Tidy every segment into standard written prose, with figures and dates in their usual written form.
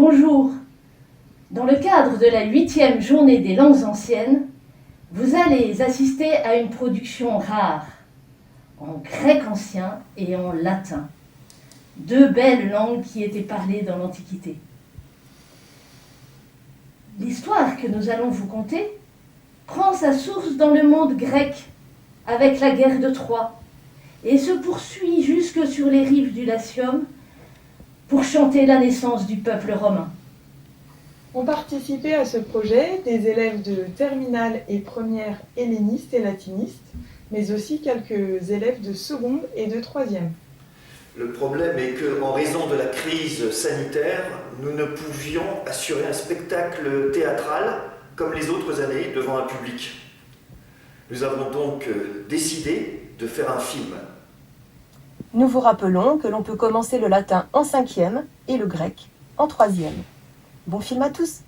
Bonjour. Dans le cadre de la 8e journée des langues anciennes, vous allez assister à une production rare, en grec ancien et en latin. Deux belles langues qui étaient parlées dans l'Antiquité. L'histoire que nous allons vous conter prend sa source dans le monde grec, avec la guerre de Troie, et se poursuit jusque sur les rives du Latium pour chanter la naissance du peuple romain. Ont participé à ce projet des élèves de terminale et première hellénistes et latinistes, mais aussi quelques élèves de seconde et de troisième. Le problème est qu'en raison de la crise sanitaire, nous ne pouvions assurer un spectacle théâtral comme les autres années devant un public. Nous avons donc décidé de faire un film. Nous vous rappelons que l'on peut commencer le latin en 5e et le grec en 3e. Bon film à tous!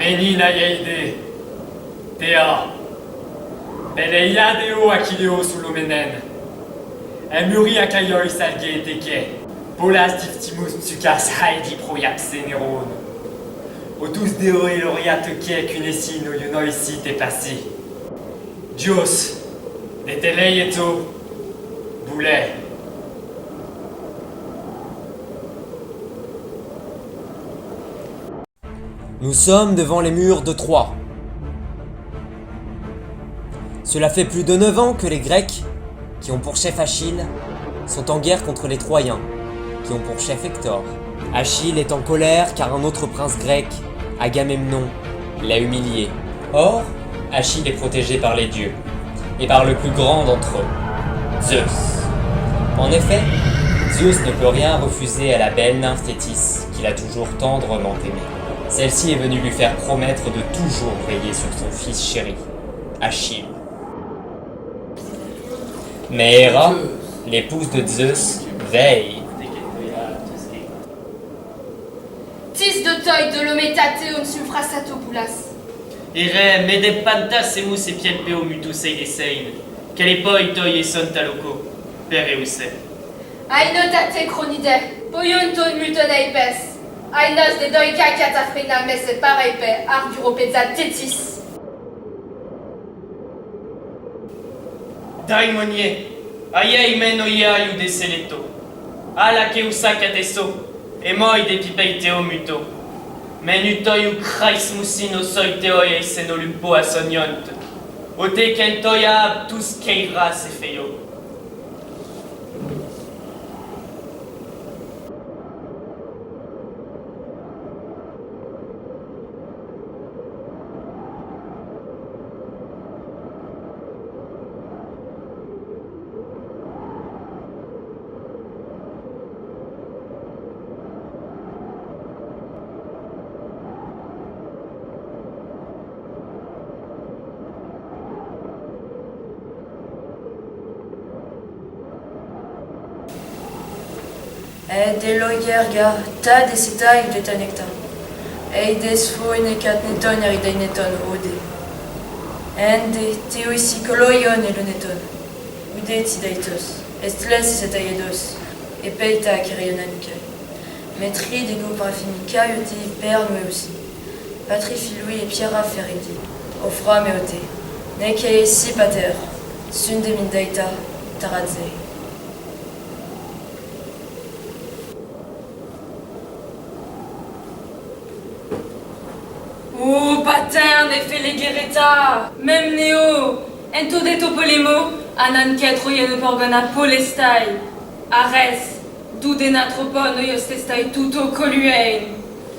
Méninaïaïdé, Dea, Beleia deo akileo sulomenen. Emuri akayoi salge teke. Polas dictimus tsukas haidi proyaxe neron. Otus deo eloriat ke kunesi no yunoisi te passi. Dios, netelei eto, boulet. Nous sommes devant les murs de Troie. Cela fait plus de 9 ans que les Grecs, qui ont pour chef Achille, sont en guerre contre les Troyens, qui ont pour chef Hector. Achille est en colère car un autre prince grec, Agamemnon, l'a humilié. Or, Achille est protégé par les dieux, et par le plus grand d'entre eux, Zeus. En effet, Zeus ne peut rien refuser à la belle nymphe Thétis, qu'il a toujours tendrement aimée. Celle-ci est venue lui faire promettre de toujours veiller sur son fils chéri, Achille. Mais Héra, l'épouse de Zeus, veille. Tis de toy de l'ométateum sulfrasatopoulas. Ire, mede pantas emus e pied peo mutus eidesein, kelepoi toi son taloco, pereuse. Ainotate chronide, poiunton mutoneipes. Ainos de doika catafrina messe pareipe, arduropeza tetis. Daimonie, aiei menoia iude seleto, ala que usaca deso, e moi de pipeiteo muto. Menutoi u krais musino soi teoi senolumpo asoniont, o te kentoia abtus keira se feio. Delogerga, ta desita il detanecta. Eides necat neton eridei neton ode. Ende teoisi coloion e le neton. Ude tidaitos. Estles setaiedos. E peita kirionanica. Metri de goprafini caiote pernue aussi. Patrifilui et Pierra ferridi. Offra meote. Neke si pater. Sunde mindaita. Taradze. Oh, pater, ne fait les guerreta, même Néo, ento de topolemo, anan ketroyen porgana polestai, ares, dudenatropon oiostestai tuto coluein.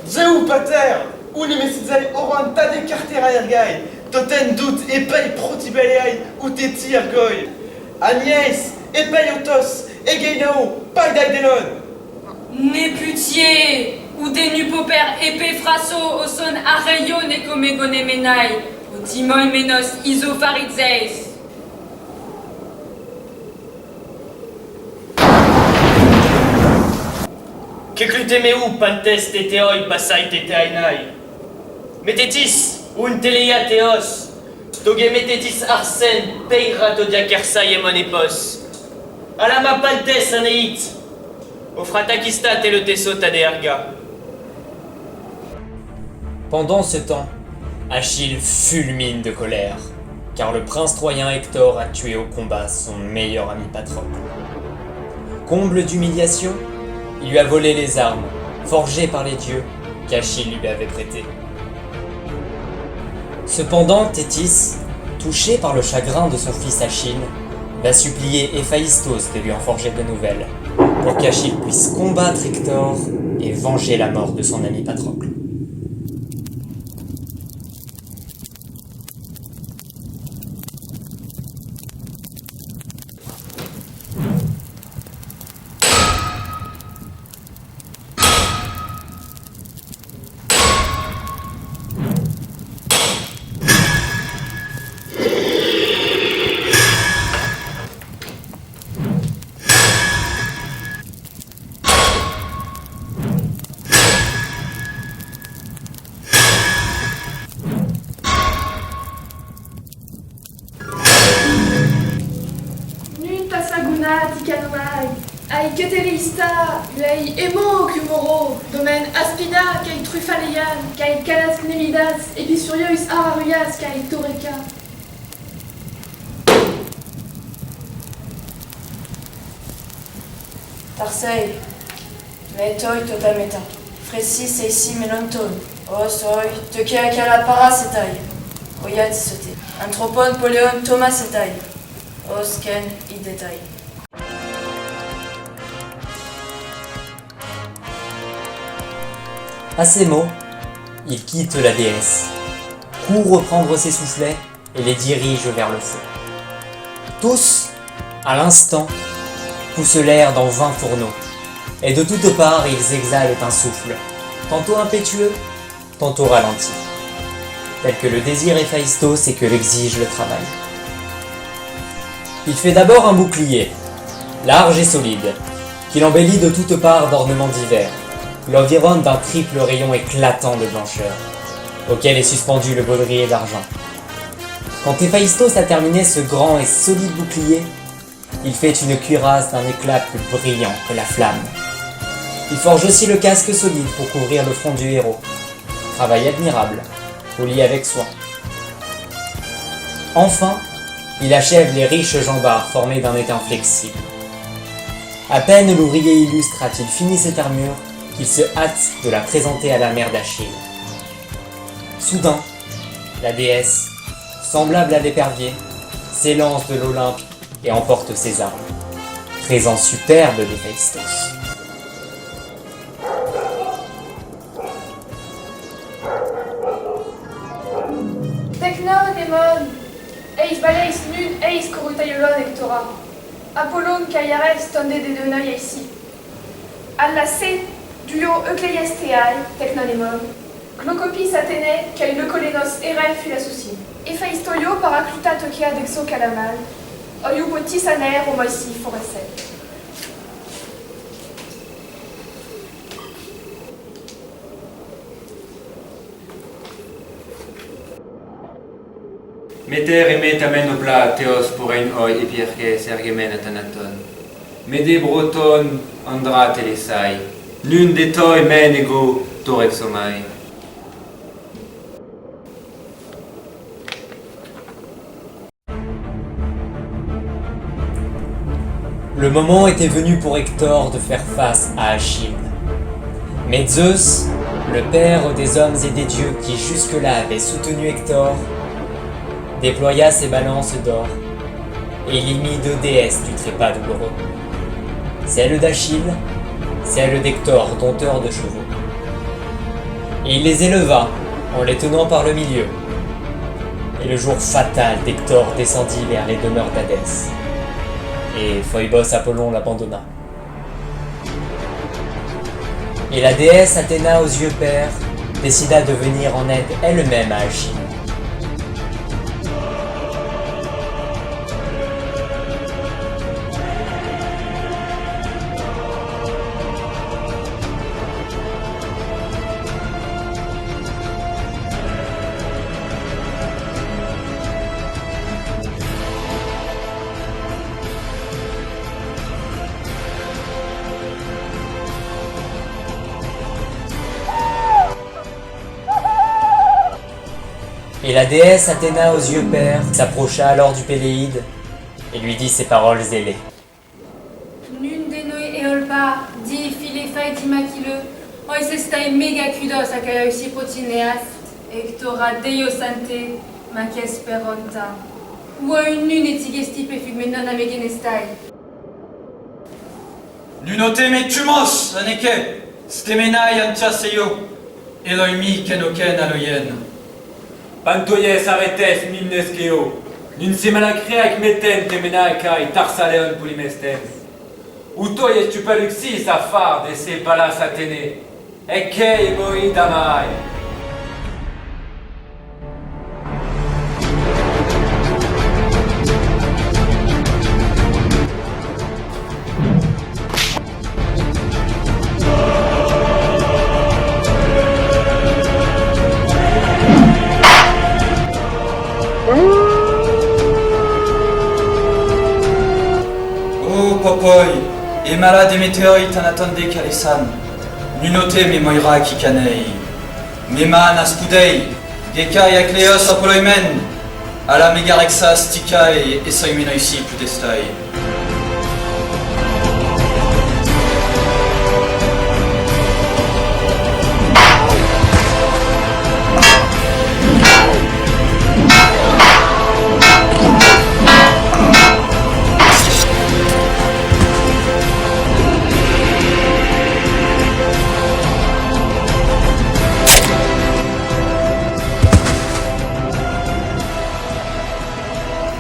Zeu, pater, unemesidzai oran tade cartera ergai, toten dut epei protibeleai uteti ergoi. Agnès, epei otos, egeinao, paidai delon. Ne putier, ou des nupoper épée frasso au son areio ne comegone menai, ou timoi menos isopharitzeis. Que clutemeu pantes teteoi passai teteainai. Metetis, un teleia teos, toge metetis arsen, peira todia kersai e monepos. Alama pantes aneit, ofratakistat et le tesso tadeerga. Pendant ce temps, Achille fulmine de colère, car le prince troyen Hector a tué au combat son meilleur ami Patrocle. Comble d'humiliation, il lui a volé les armes, forgées par les dieux, qu'Achille lui avait prêtées. Cependant, Thétis, touchée par le chagrin de son fils Achille, va supplier Héphaïstos de lui en forger de nouvelles, pour qu'Achille puisse combattre Hector et venger la mort de son ami Patrocle. keterista, lei emo kumoro, domen aspina, kai trufaleian, kai kalas nemidas, episurios araruyas, kai toreka. Tarsei, metoi totameta, fresi seisi melonton, osoi, teke akala parasetai, oyat sote, anthropon poléon thomasetai, osken idetai. À ces mots, il quitte la déesse, court reprendre ses soufflets et les dirige vers le feu. Tous, à l'instant, poussent l'air dans 20 fourneaux, et de toutes parts ils exhalent un souffle, tantôt impétueux, tantôt ralenti, tel que le désir Héphaïstos et que l'exige le travail. Il fait d'abord un bouclier, large et solide, qu'il embellit de toutes parts d'ornements divers, l'environne d'un triple rayon éclatant de blancheur, auquel est suspendu le baudrier d'argent. Quand Héphaïstos a terminé ce grand et solide bouclier, il fait une cuirasse d'un éclat plus brillant que la flamme. Il forge aussi le casque solide pour couvrir le front du héros. Travail admirable, poli avec soin. Enfin, il achève les riches jambards formés d'un étain flexible. À peine l'ouvrier illustre a-t-il fini cette armure qu'il se hâte de la présenter à la mère d'Achille. Soudain, la déesse, semblable à l'épervier, s'élance de l'Olympe et emporte ses armes. Présent superbe d'Héphaïstos. Technonemon, eis baleis nun eis corutaiolon ectora. Apollon caiares tonde de denoi eisi. Alla se duo eucleiesteai, technonemon. Glocopis Athénée, kai leucolenos ere philasouci. Héphaïstoio paracluta tokia dexo calamal. Oiupotis aner homoisi forese. Meter emet amen opla theos porein oi epierke sergemen atanaton. Mede broton andra telesai. Nun de toi men ego torexomai. Le moment était venu pour Hector de faire face à Achille. Mais Zeus, le père des hommes et des dieux qui jusque-là avait soutenu Hector, déploya ses balances d'or et il y mit 2 déesses du trépas douloureux. Celle d'Achille, celle d'Hector, dompteur de chevaux. Et il les éleva en les tenant par le milieu. Et le jour fatal d'Hector descendit vers les demeures d'Hadès. Et Phoebos Apollon l'abandonna. Et la déesse Athéna aux yeux pères décida de venir en aide elle-même à Achille. Et la déesse Athéna aux yeux pères s'approcha alors du Péléide et lui dit ces paroles ailées. Nun denoi eolpa, di filefai di makile, ois estai mega kudos akaioi sipotineas, ectora deiosante, makes peronta. Ua nun etigesti pefugmenon amegenestai. Nunote me tumos, aneke, stemenai antiaseio, eloimi kenoken aloyen. Pantoyes aretes mimneskeo. Nun semalacreac meten temenakai tarsaleon polimestens. Utoyes tupaluxis afar de se balas Athénée. Ekei moi damai. Oh, popoi, et malade emeteoi tanatonde kalesan, nunote me moira kikanei, meman aspudei, gekai akleos apoloimen, ala megarexas tikai et soimenoisi pudestai.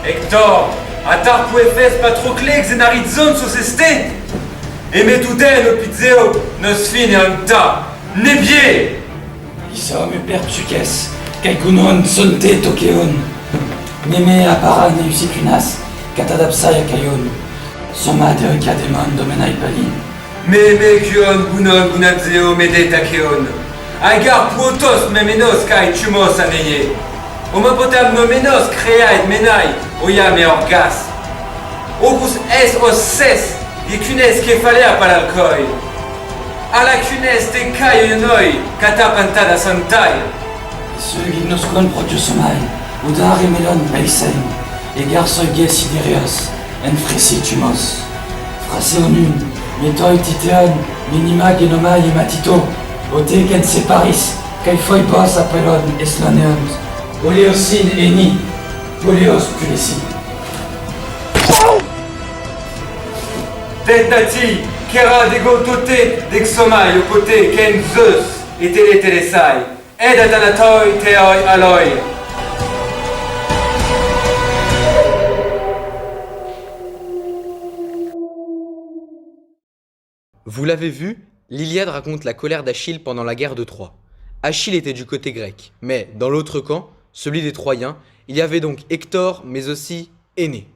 Hector, atar puefes patrocle xenaritzon sos este, emetuten opitzeo nos fine anta, nebie! Isom perpsuces, kaikunon sonte tokeon, meme apara neusicunas, katadapsai akaion, soma derikademon domenai palin. Meme kion gunon gunadzeo mede takeon, agar puotos memenos kai tumos aneye, homopotam nomenos crea et menai, oia me orgas. Opus es os ses, ye cunes kefalea palalkoi. Ala cunes te kaionoi, katapantada santai. Ceux nos con protiosomai, udar et melon meisen, egar soige siderios, en fresi tumos. Frase onun, metoi titeon, minima genomai ematito, ote gen separis, kai foi bos apelon eslaneons. Oleosin eni, Oleos pulesi. Tentati, kera dego tote, dexomai le côté ken Zeus, et telesai, ed atanatoi teoi aloi. Vous l'avez vu, l'Iliade raconte la colère d'Achille pendant la guerre de Troie. Achille était du côté grec, mais dans l'autre camp, celui des Troyens, il y avait donc Hector, mais aussi Énée.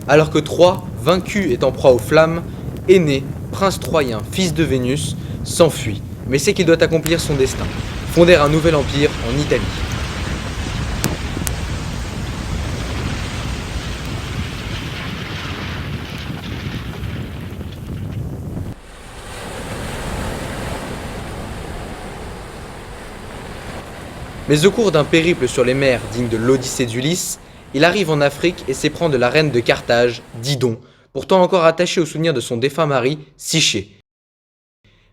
Alors que Troie, vaincu et en proie aux flammes, Énée, prince troyen, fils de Vénus, s'enfuit, mais sait qu'il doit accomplir son destin, fonder un nouvel empire en Italie. Mais au cours d'un périple sur les mers digne de l'Odyssée d'Ulysse, il arrive en Afrique et s'éprend de la reine de Carthage, Didon, pourtant encore attachée au souvenir de son défunt mari, Psyché.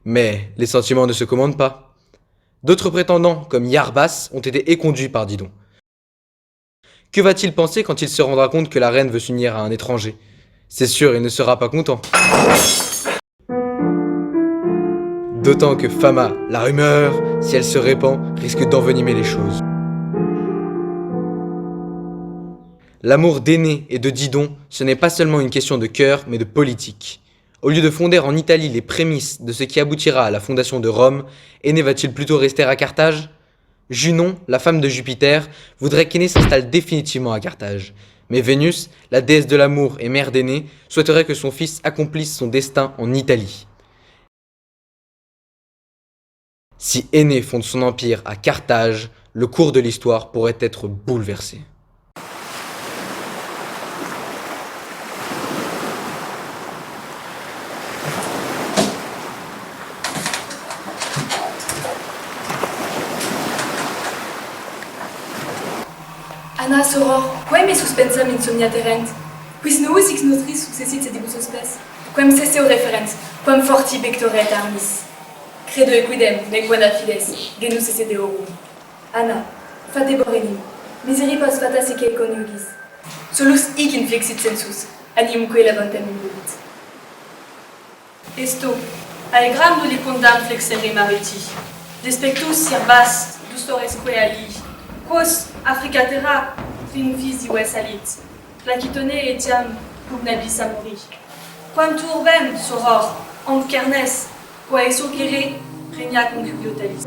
Mais les sentiments ne se commandent pas. D'autres prétendants, comme Iarbas, ont été éconduits par Didon. Que va-t-il penser quand il se rendra compte que la reine veut s'unir à un étranger? C'est sûr, il ne sera pas content. D'autant que Fama, la rumeur, si elle se répand, risque d'envenimer les choses. L'amour d'Énée et de Didon, ce n'est pas seulement une question de cœur, mais de politique. Au lieu de fonder en Italie les prémices de ce qui aboutira à la fondation de Rome, Énée va-t-il plutôt rester à Carthage? Junon, la femme de Jupiter, voudrait qu'Énée s'installe définitivement à Carthage. Mais Vénus, la déesse de l'amour et mère d'Énée, souhaiterait que son fils accomplisse son destin en Italie. Si Énée fonde son empire à Carthage, le cours de l'histoire pourrait être bouleversé. Anna, soror, quem me suspensam insomnia terrent? Quis nous ex notris successit sedibus hospes? Quem cesse o referent, quem forti pectoret armis? Credo equidem, nequana fides, genus esse deorum. Anna, fate borenim, miseribus fata sece coniugis. Solus hic inflexit sensus, animque lavantem imbuit. Esto, aegram nulli condam flexere mariti. Despectus sirbas, dustoresque ali. Quos Africa terra, triumphis iues alit. Placitone etiam pugnabis amori. Quam tu urbem, soror, ant carnes, quae socere, regna concubiotalis.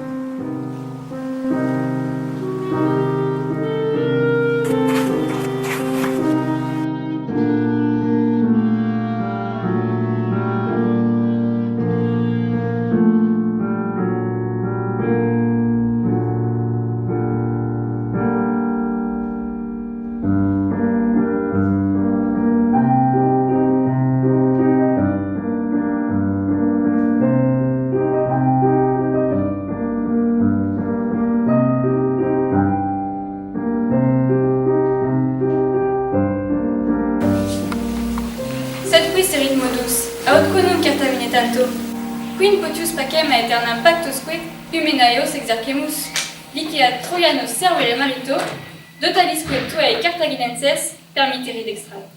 sterile modus, aut quonum cartamine tanto. Quin potius pacem aeternam pactosque humenaeos exercemus, liceat Troianos servere marito, dotalisque tuae Cartaginenses permitteri dextrae.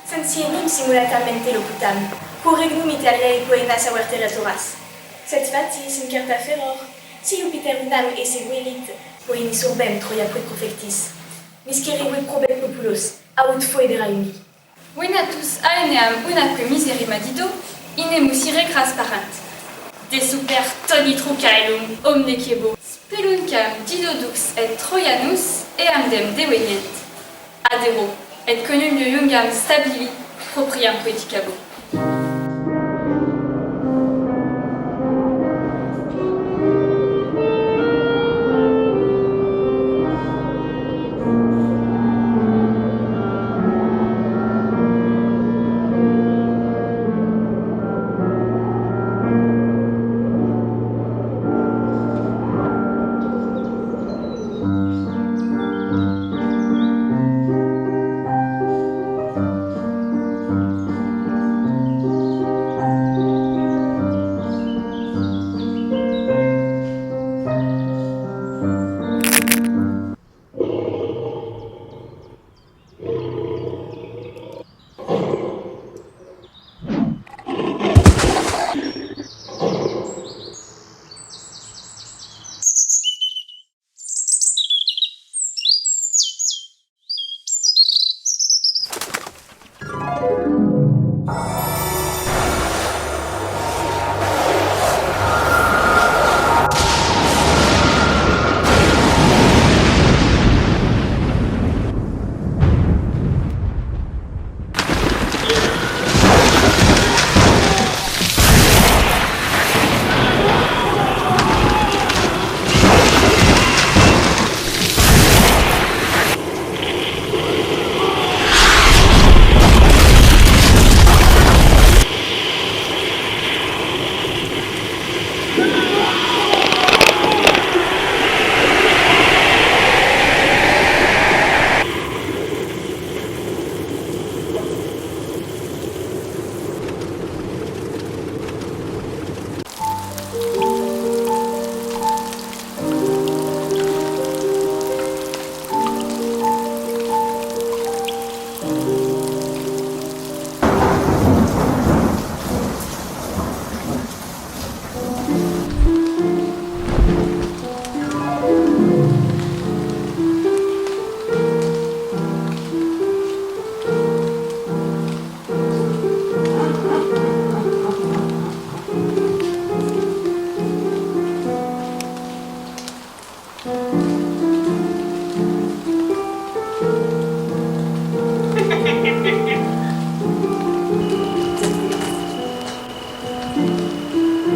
Sensienum simulatamente locutam, quo regnum Italiae coenas averteratoras. Sed fatis in carta feror, si Jupiter unam esse velit, poenis urbem Troiaque profectis. Miscerique probe populos, aut foedera umi. Venatus aeneam unaque miserima dido, inemus ire cras parant. De super tonitru caelum omne quebo, speluncam didodux et Troianus, eamdem devenient. Adero, et conum iungam stabili, propriam poeticabo.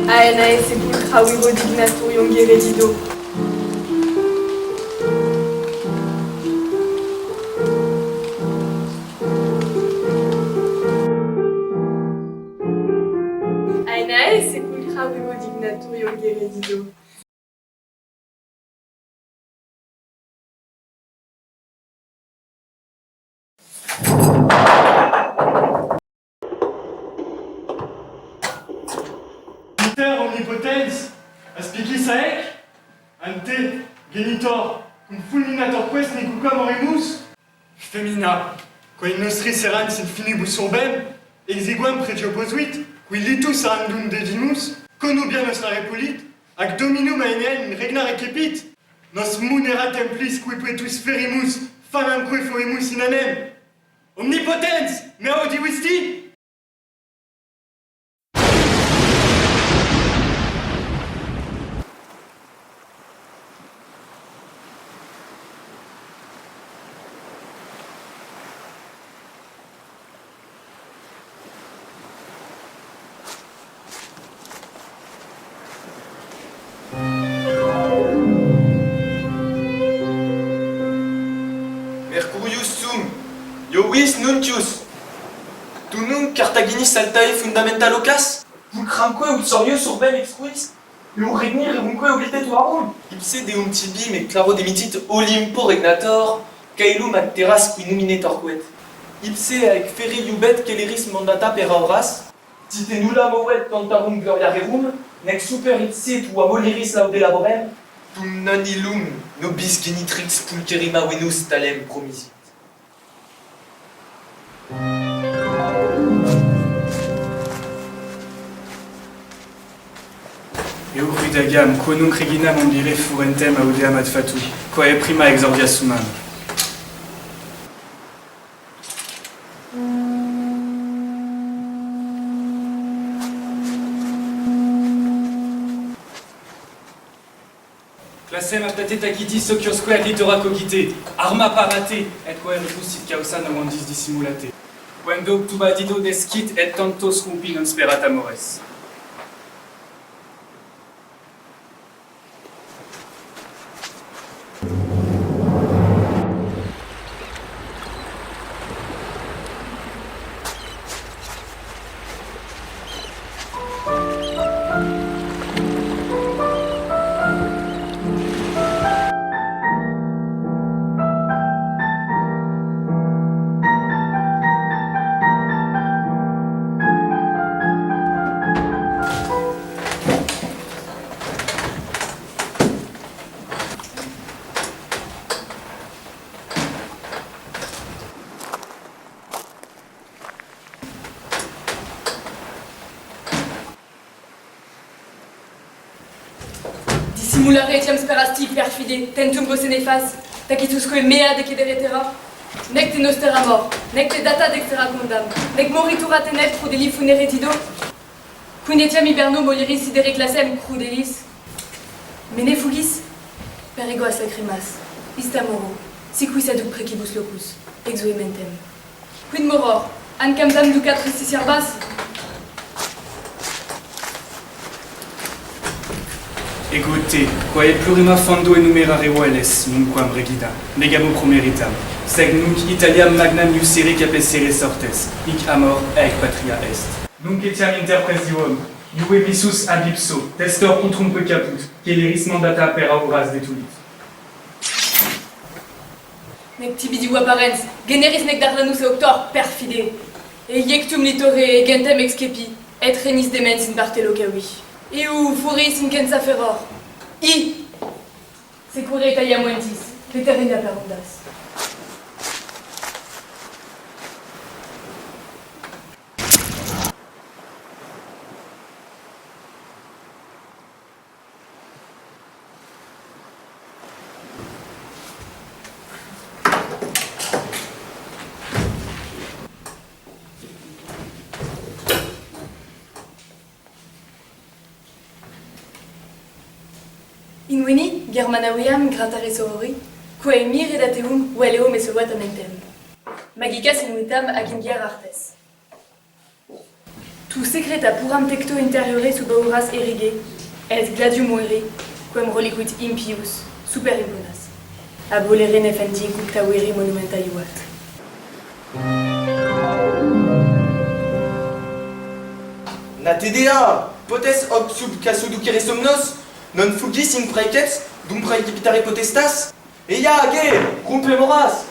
Aenae sepulcra viro dignatur iungere dido. Aenae sepulcra viro dignatur iungere dido. Omnipotens, aspicis aec, ante, genitor, cum fulminator quest necucam oremus, femina, quae nostris erans in finibus urbem, exiguam pregioposuit, qui litus andum dedimus, conubianos la repulit, ac dominum aenean regna recepit, nos munera templis qui poetus ferimus, famamque foemus in anem. Omnipotens, me audivisti? Mercurius sum, iovis nuncius. Tu nunc Cartaginis altae fundamenta locas? Pulcramque uxorius urbem exquis? Iur regni revumque oblite tuarum? Ipse deum tibi me claro demitit Olympo regnator, caelum ad terras qui numinetor quet. Ipse avec Ferry Yubet Kelleris mandata per auras, tite nulla movet tantarum gloria rerum, nec super ipsit ou amoliris laude laborem, tum non illum nobis genitrix pulcherima venus talem promisit. Eo crudagam, quo nunc reginam ambire furentem audeam ad fatu, quae prima exordia sumam. Classem aptate taciti sociosque ad litora cogite, arma parate, et quae refusit causa novandis dissimulate. Quando tuba dido descit et tantos rumpi non sperat amores. Dissimulare etiam sperasti perfide, tentum posse nefas, tacitusque mea decederetera, nec te nostera mor, nec te data dextera condam, nec moritura tenet crudeli funeretido, quin etiam hiberno moliris sidere classem crudelis, mene fugis, per ego as lacrimas, ista moro, siquis aduc precibus locus, exue mentem. Quid moror, ancam dam ducat tristis erbas? Ego te, quae plurima fondo enumerare voles, nunquam regida, negamo promeritam, seg nunc Italiam magnam iusere capesere sortes, hic amor ec patria est. Nunc etiam inter presidium, iue visus ab ipso, testor utrumque caput, Kelleris mandata per auras detulit. Nec tibi diu apparens, generis nec dardanus auctor perfide, e iectum litore gentem excepi, et renis demens in parte locavi. Iu furis incensa feror. Secure Italiam ventis, veterina perondas. Inveni, Germanaviam gratare sorori, quae mi redateum veleo me sovat amentem. Magicas inuitam ac in gier artes. Tu secreta puram tecto interiore sub auras erige, et gladium mueri, quem reliquit impius, super impunas. Abolere nefendi cucta veri monumenta iuat. Natedea, potes hoc sub casu ducere somnos, non fugis in praeceps, dum praecipitare potestas? Eia, ge, rumpe moras!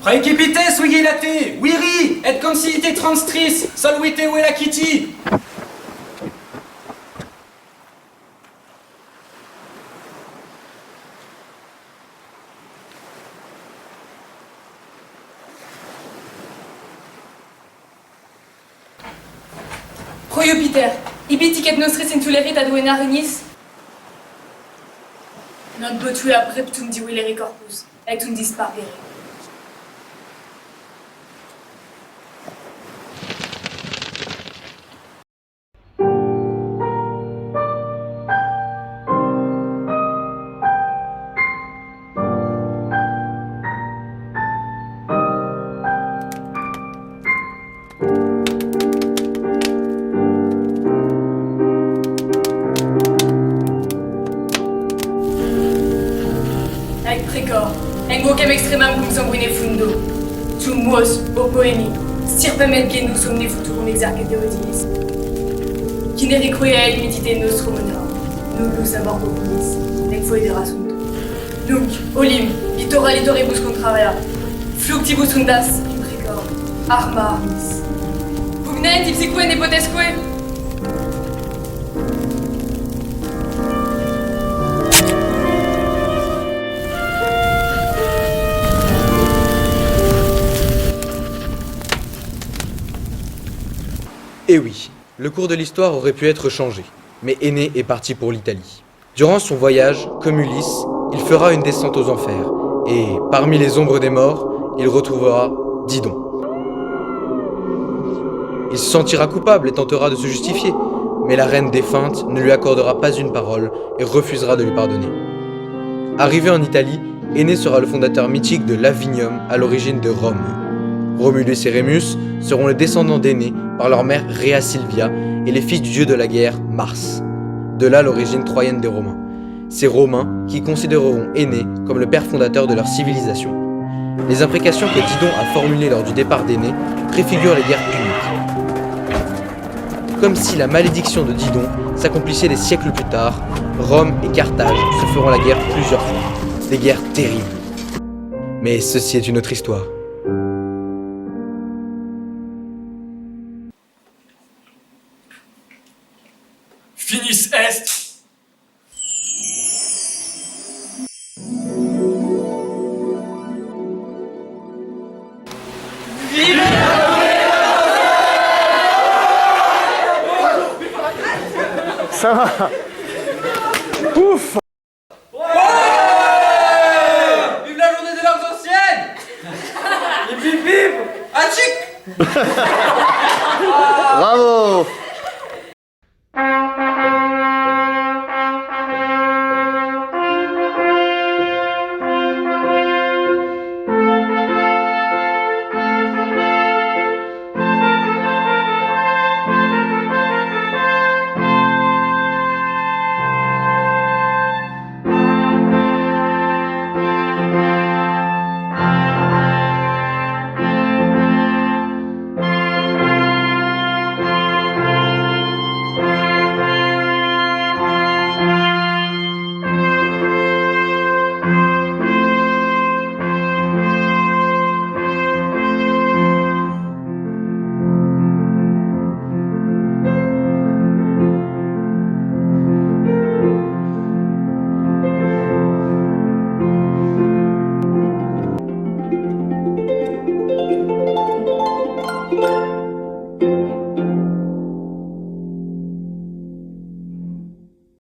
Praecipites vigilate, viri, et consilite transtris, salvite velaciti! Proio Peter, ibitic et nostris intulerit ad vena renis? Non potua preptum divilere corpus, ectum dispargere. Ec vocem extremam cum sanguine fundo, tum mos, o poemi, stirpem et genus omne futurum exercet Deodilis. Qui ne requiescat medite nostrum honor, nullus amor populis, nec foedera sunt. Nunc, olim, litoribus contraria, fluctibus undas, imprecor, arma armis. Pugnet ipsique nepotesque. Et oui, le cours de l'histoire aurait pu être changé, mais Énée est parti pour l'Italie. Durant son voyage, comme Ulysse, il fera une descente aux enfers, et parmi les ombres des morts, il retrouvera Didon. Il se sentira coupable et tentera de se justifier, mais la reine défunte ne lui accordera pas une parole et refusera de lui pardonner. Arrivé en Italie, Énée sera le fondateur mythique de Lavinium à l'origine de Rome. Romulus et Rémus seront les descendants d'Énée par leur mère Rhea Silvia et les fils du dieu de la guerre, Mars. De là l'origine troyenne des Romains. Ces Romains qui considéreront Énée comme le père fondateur de leur civilisation. Les imprécations que Didon a formulées lors du départ d'Énée préfigurent les guerres puniques. Comme si la malédiction de Didon s'accomplissait des siècles plus tard, Rome et Carthage se feront la guerre plusieurs fois. Des guerres terribles. Mais ceci est une autre histoire. Finis est. Ça va.